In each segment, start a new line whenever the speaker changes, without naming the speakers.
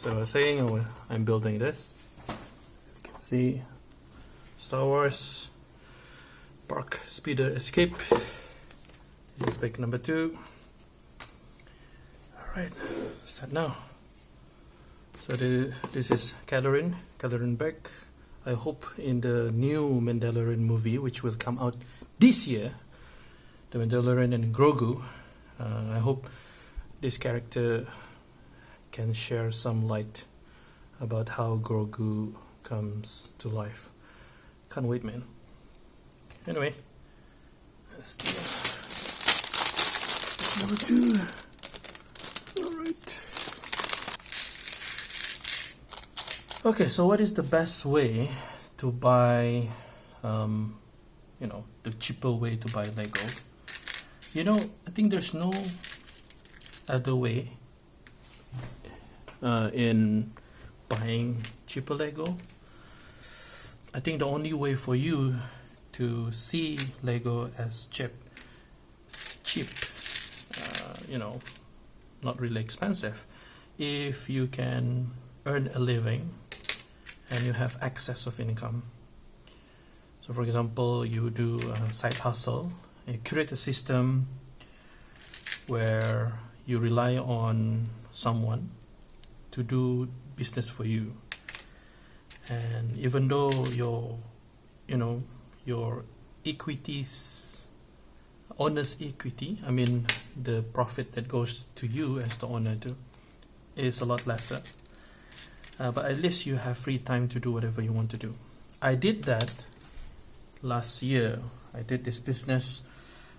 as I was saying, I'm building this. You can see Star Wars Park Speeder Escape. This is bag number 2. Alright, start now. So this is Caloran Beck. I hope in the new Mandalorian movie, which will come out this year, the Mandalorian and Grogu, I hope this character can share some light about how Grogu comes to life. Can't wait, man. Anyway, let's do number 2. Okay, so what is the best way to buy, the cheaper way to buy Lego? I think there's no other way in buying cheaper Lego. I think the only way for you to see Lego as cheap, not really expensive, if you can earn a living and you have access of income. So for example, you do a side hustle, you create a system where you rely on someone to do business for you, and even though your equities, owner's equity, I mean the profit that goes to you as the owner is a lot lesser. But at least you have free time to do whatever you want to do. I did that last year. I did this business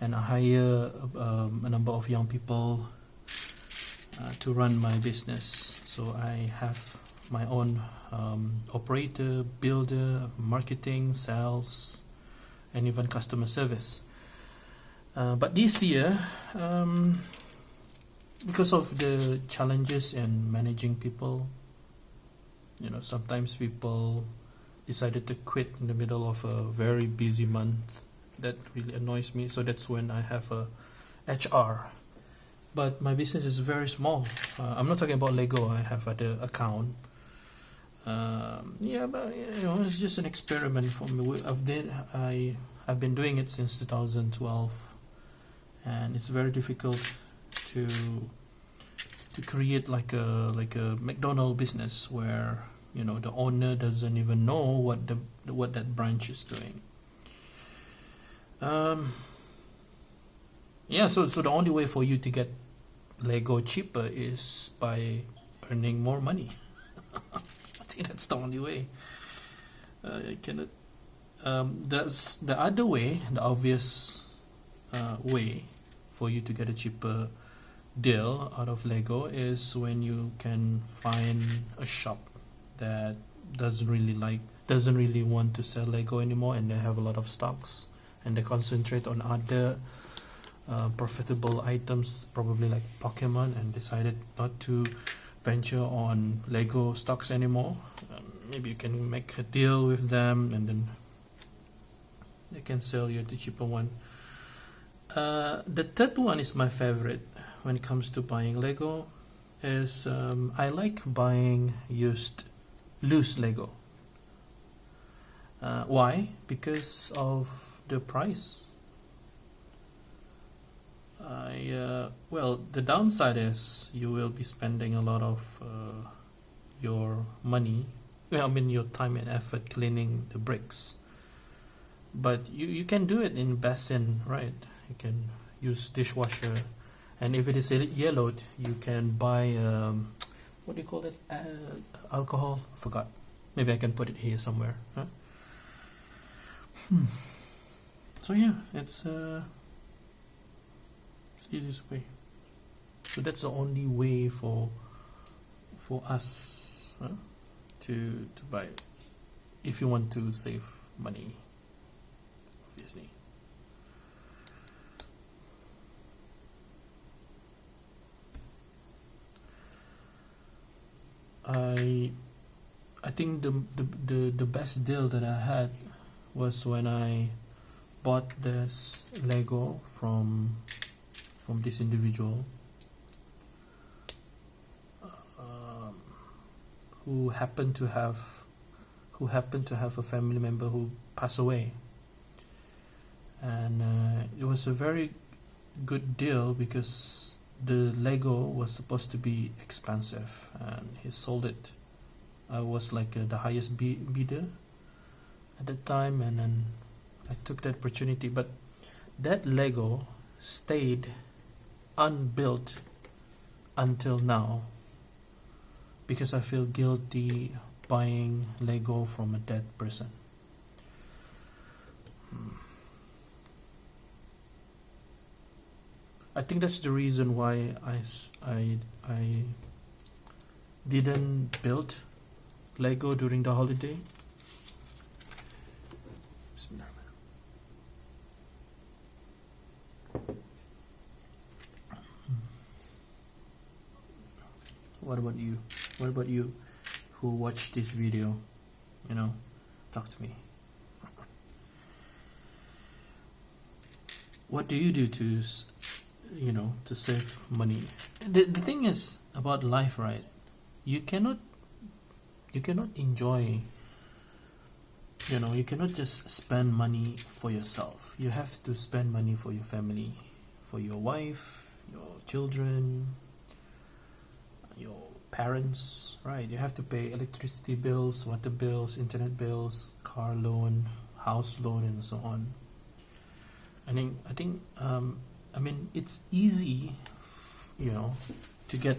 and I hired a number of young people to run my business. So I have my own operator, builder, marketing, sales, and even customer service. But this year, because of the challenges in managing people, sometimes people decided to quit in the middle of a very busy month. That really annoys me. So that's when I have a HR. But my business is very small. I'm not talking about Lego. I have other account. But it's just an experiment for me. I've been doing it since 2012, and it's very difficult to create like a McDonald's business where the owner doesn't even know what that branch is doing. So the only way for you to get Lego cheaper is by earning more money. I think that's the only way. You cannot. That's the other way, the obvious way for you to get a cheaper deal out of Lego is when you can find a shop that doesn't really want to sell Lego anymore, and they have a lot of stocks, and they concentrate on other profitable items, probably like Pokemon, and decided not to venture on Lego stocks anymore. Maybe you can make a deal with them and then they can sell you the cheaper one. The third one is my favorite when it comes to buying Lego. Is I like buying used loose Lego. Why? Because of the price. The downside is you will be spending a lot of your money, your time and effort cleaning the bricks. But you can do it in basin, right? You can use dishwasher, and if it is yellowed, you can buy what do you call it? Alcohol? Forgot. Maybe I can put it here somewhere. Huh? So yeah, it's the easiest way. So that's the only way for us to buy it, if you want to save money, obviously. I think the best deal that I had was when I bought this Lego from this individual. who happened to have a family member who passed away, and it was a very good deal because the Lego was supposed to be expensive, and he sold it. I was like the highest bidder at that time, and then I took that opportunity. But that Lego stayed unbuilt until now because I feel guilty buying Lego from a dead person. I think that's the reason why I didn't build Lego during the holiday. What about you? What about you who watched this video? You know, talk to me. What do you do to, to save money? The thing is about life, right? You cannot enjoy, you cannot just spend money for yourself. You have to spend money for your family, for your wife, your children, your parents, right? You have to pay electricity bills, water bills, internet bills, car loan, house loan, and so on. I think it's easy, to get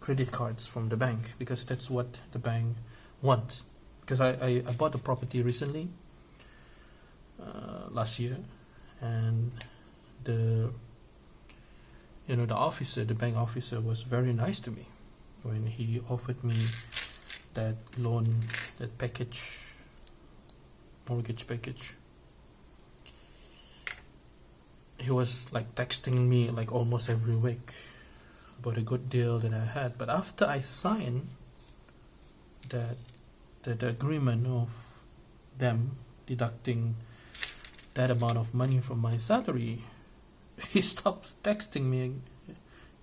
credit cards from the bank because that's what the bank wants. Because I bought a property recently, last year, and the bank officer was very nice to me when he offered me that loan, that mortgage package. He was like texting me like almost every week about a good deal that I had. But after I signed that agreement of them deducting that amount of money from my salary, he stopped texting me.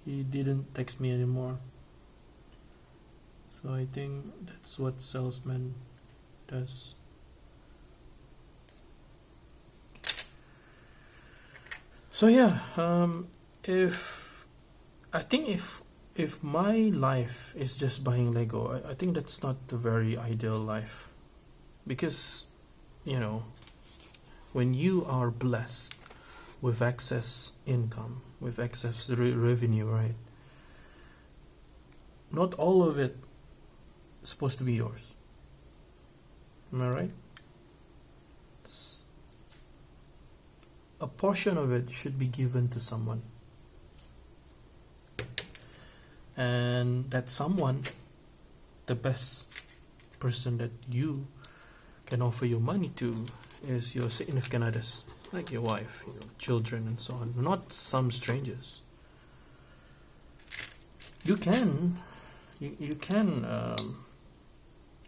He didn't text me anymore. So I think that's what salesman does. So yeah, if my life is just buying Lego, I think that's not the very ideal life, because when you are blessed with excess income, with excess revenue, right? Not all of it is supposed to be yours. Am I right? A portion of it should be given to someone, and that someone, the best person that you can offer your money to, is your significant others, like your wife, your children, and so on. Not some strangers. You can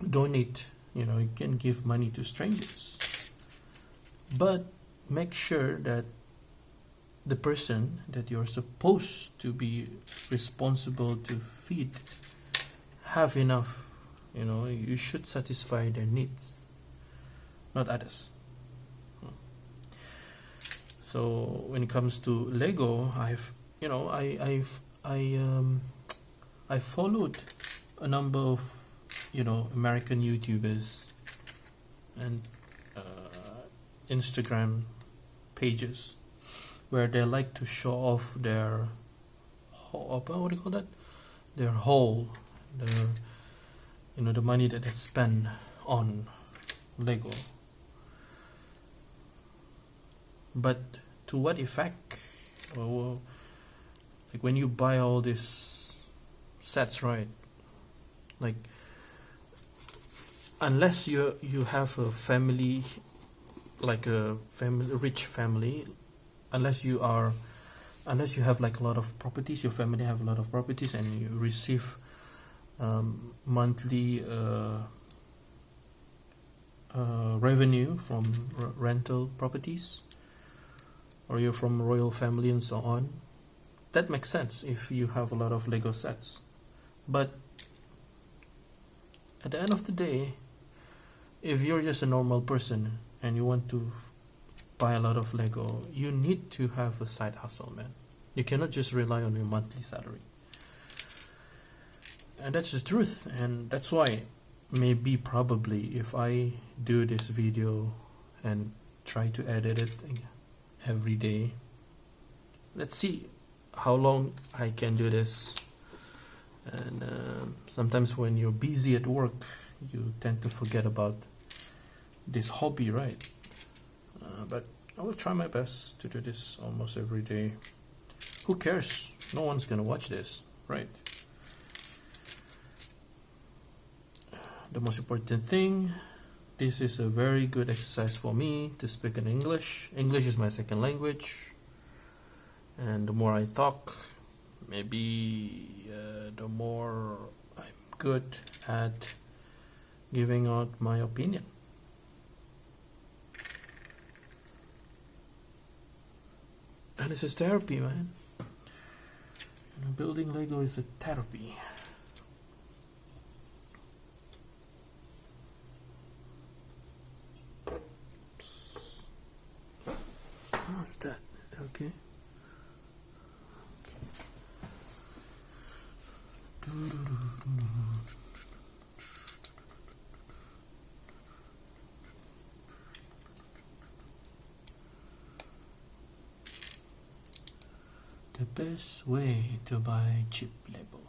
donate. You can give money to strangers, but make sure that the person that you're supposed to be responsible to feed have enough. You should satisfy their needs, not others. So when it comes to Lego, I followed a number of American YouTubers and Instagram pages where they like to show off their what do you call that? Their haul, the money that they spend on Lego. But to what effect? Well, like when you buy all these sets, right? Like unless you have a family, like a rich family, unless you have like a lot of properties, your family have a lot of properties, and you receive monthly revenue from rental properties, or you're from a royal family and so on, that makes sense if you have a lot of Lego sets. But at the end of the day, if you're just a normal person and you want to buy a lot of Lego, you need to have a side hustle, man. You cannot just rely on your monthly salary. And that's the truth. And that's why maybe probably if I do this video and try to edit it every day, let's see how long I can do this. And sometimes when you're busy at work, you tend to forget about this hobby, right? But I will try my best to do this almost every day. Who cares? No one's gonna watch this, right? The most important thing, this is a very good exercise for me to speak in English. English is my second language, and the more I talk, maybe the more I'm good at giving out my opinion. And this is therapy, man. You know, building Lego is a therapy. What's that? Is that okay? The best way to buy cheap Lego.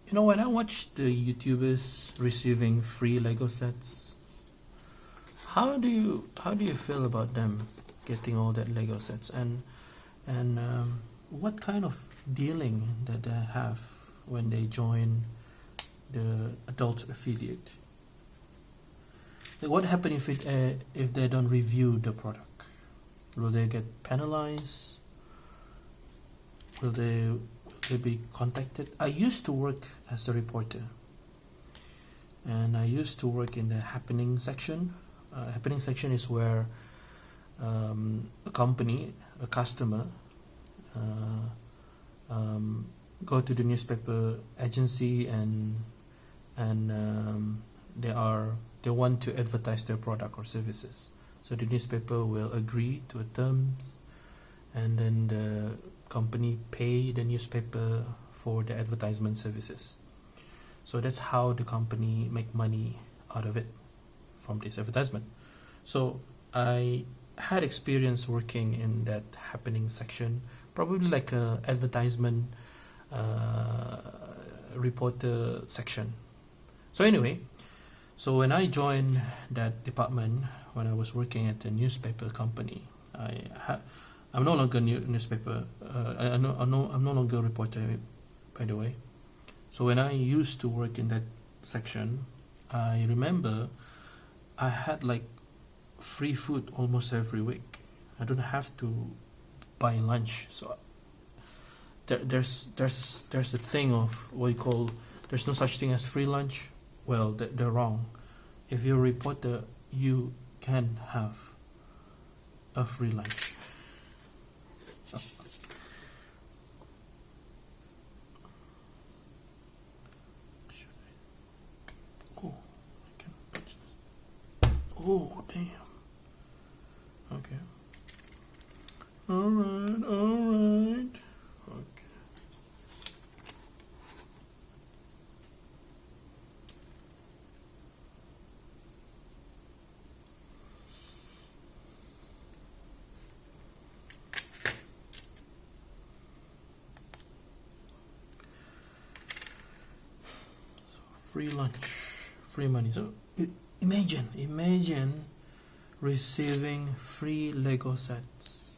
You know, when I watch the YouTubers receiving free Lego sets, how do you feel about them getting all that Lego sets, and what kind of dealing that they have when they join the adult affiliate? Like, what happens if they don't review the product? Will they get penalized? Will they be contacted? I used to work as a reporter, and I used to work in the happening section. Happening section is where a company, a customer, go to the newspaper agency and they want to advertise their product or services. So the newspaper will agree to terms, and then the company pay the newspaper for the advertisement services. So that's how the company make money out of it, from this advertisement. So I had experience working in that happening section, probably like a advertisement reporter section. So anyway, so when I joined that department, when I was working at a newspaper company, I'm no longer newspaper. I'm no longer a reporter, by the way. So when I used to work in that section, I remember I had like free food almost every week. I don't have to buy lunch. So there's a thing of what you call, there's no such thing as free lunch. Well, they're wrong. If you're a reporter, you can have a free lunch. So. Oh, I can touch this. Oh, damn. Okay. Alright. Okay. Free lunch, free money. So imagine receiving free Lego sets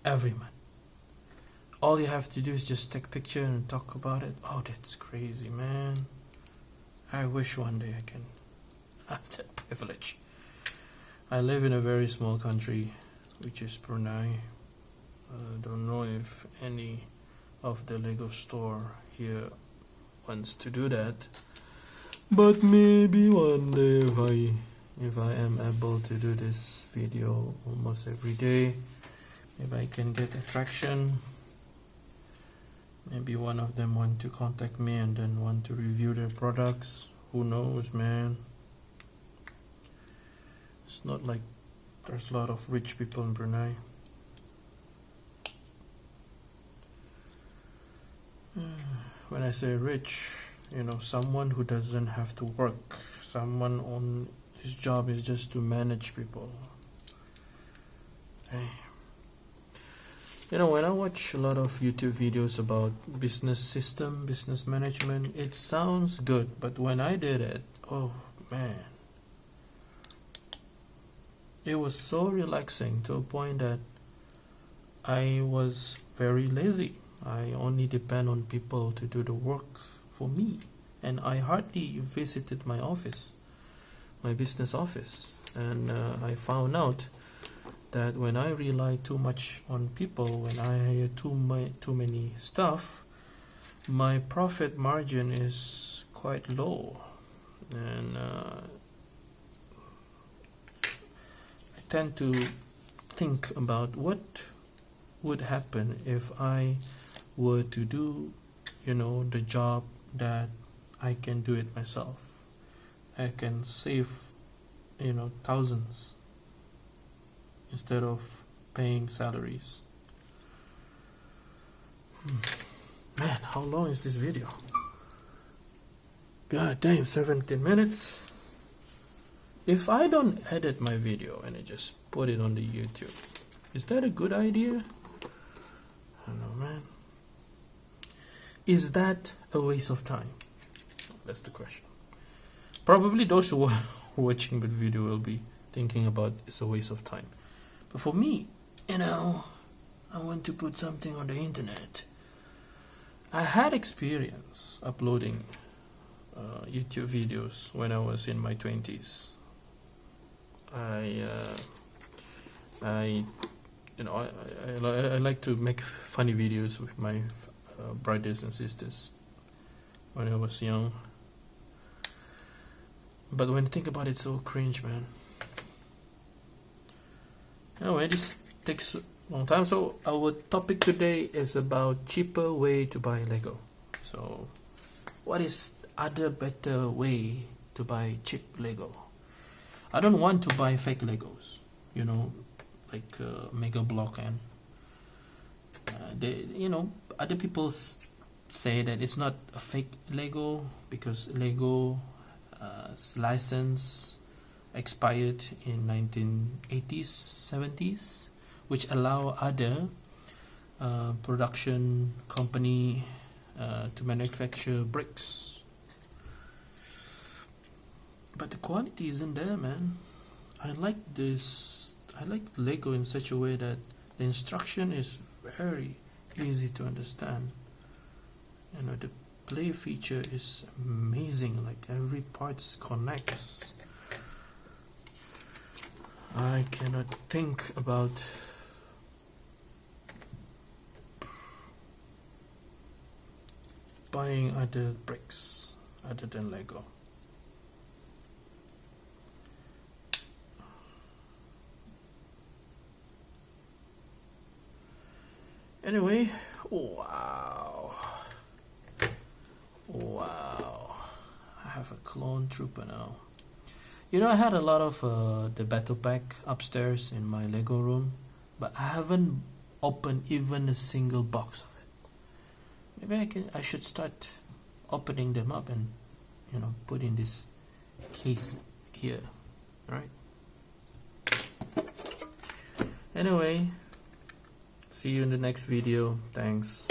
every month. All you have to do is just take a picture and talk about it. Oh, that's crazy, man. I wish one day I can have that privilege. I live in a very small country, which is Brunei. I don't know if any of the Lego store here wants to do that. But maybe one day if I am able to do this video almost every day, if I can get attraction, Maybe one of them want to contact me and then want to review their products. Who knows, man? It's not like there's a lot of rich people in Brunei. When I say rich, you know, someone who doesn't have to work, someone on his job is just to manage people. Hey. You know, when I watch a lot of YouTube videos about business system, business management, it sounds good, but when I did it, oh man, it was so relaxing to a point that I was very lazy. I only depend on people to do the work for me, and I hardly visited my office, my business office, and I found out that when I rely too much on people, when I hire too many staff, my profit margin is quite low, and I tend to think about what would happen if I were to do, you know, the job that I can do it myself. I can save, you know, thousands instead of paying salaries. Man, how long is this video? God damn, 17 minutes. If I don't edit my video and I just put it on the YouTube, is that a good idea? I don't know, man. Is that a waste of time? That's the question. Probably those who are watching the video will be thinking about it's a waste of time. But for me, you know, I want to put something on the internet. I had experience uploading YouTube videos when I was in my 20s. I like to make funny videos with my brothers and sisters when I was young. But when I think about it, it's so cringe, man. Anyway, this takes a long time. So our topic today is about cheaper way to buy Lego. So what is other better way to buy cheap Lego? I don't want to buy fake Legos, you know, like Mega Block, and they, you know, other people say that it's not a fake Lego because Lego license expired in 1980s, 70s, which allow other production company to manufacture bricks. But the quality isn't there, man. I like Lego in such a way that the instruction is very easy to understand. You know, the play feature is amazing, like every part connects. I cannot think about buying other bricks other than Lego. Anyway, wow, I have a clone trooper now. You know, I had a lot of the battle pack upstairs in my Lego room, but I haven't opened even a single box of it. Maybe I should start opening them up and, you know, put in this case here, right? Anyway, see you in the next video. Thanks.